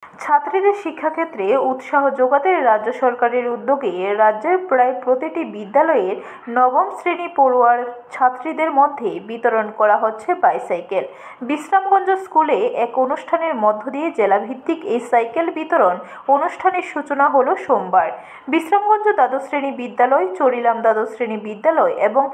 ছাত্রীদের শিক্ষাক্ষেত্রে উৎসাহ যোগাতে রাজ্য সরকারের উদ্যোগে রাজ্যের প্রায় প্রতিটি বিদ্যালয়ের নবম শ্রেণী পড়ুয়ার ছাত্রীদের মধ্যে বিতরণ করা হচ্ছে বাইসাইকেল। বিশ্রামগঞ্জ স্কুলে এক অনুষ্ঠানের মধ্য দিয়ে জেলাভিত্তিক এই সাইকেল বিতরণ অনুষ্ঠানের সূচনা হলো সোমবার। বিশ্রামগঞ্জ দ্বাদশ শ্রেণী বিদ্যালয়, চরিলাম দ্বাদশ শ্রেণী বিদ্যালয় এবং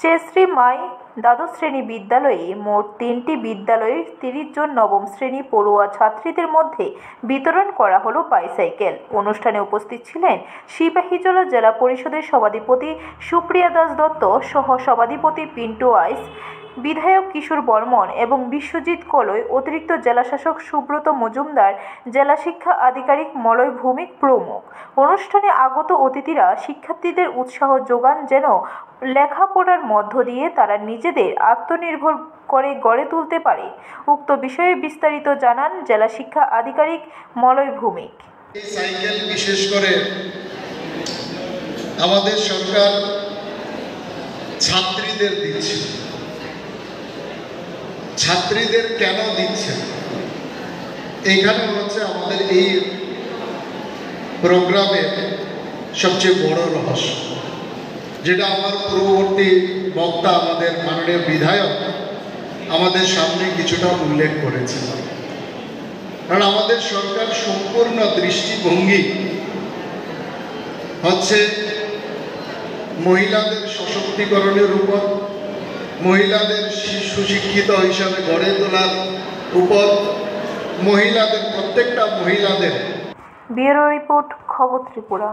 চেশ্রী মাই দ্বাদশ শ্রেণী বিদ্যালয়ে মোট 3টি বিদ্যালয়ের 30 জন নবম শ্রেণী পড়ুয়া ছাত্রীদের মধ্যে বিতরণ করা হলো বাইসাইকেল। অনুষ্ঠানে উপস্থিত ছিলেন সিপাহীজলা জেলা পরিষদের সভাধিপতি সুপ্রিয়া দাস দত্ত, সহ সভাধিপতি পিন্টু আইস, বিধায়ক কিশোর বর্মন এবং বিশ্বজিৎ কলই, অতিরিক্ত জেলাশাসক সুব্রত মজুমদার, জেলা শিক্ষা আধিকারিক মলয় ভৌমিক প্রমুখ। অনুষ্ঠানে আগত অতিথিরা শিক্ষার্থীদের উৎসাহ যোগান যেন লেখাপড়ার মধ্য দিয়ে তারা নিজেদের আত্মনির্ভর করে গড়ে তুলতে পারে। উক্ত বিষয়ে বিস্তারিত জানান জেলা শিক্ষা আধিকারিক মলয় ভৌমিক। এই সাইকেল বিশেষ করে আমাদের সরকার ছাত্রীদের দিচ্ছে। ছাত্রীদের কেন দিচ্ছে, এইখানে হচ্ছে আমাদের এই প্রোগ্রামের সবচেয়ে বড় রহস্য, যেটা আমার পূর্ববর্তী বক্তা আমাদের মাননীয় বিধায়ক আমাদের সামনে কিছুটা উল্লেখ করেছেন। কারণ আমাদের সরকার সম্পূর্ণ দৃষ্টিভঙ্গি হচ্ছে মহিলাদের সশক্তিকরণের উপর, মহিলাদের সুশিক্ষিত হিসাবে গড়ে তোলার উপর, মহিলাদের প্রত্যেকটা মহিলাদের। ব্যুরো রিপোর্ট, খবর ত্রিপুরা।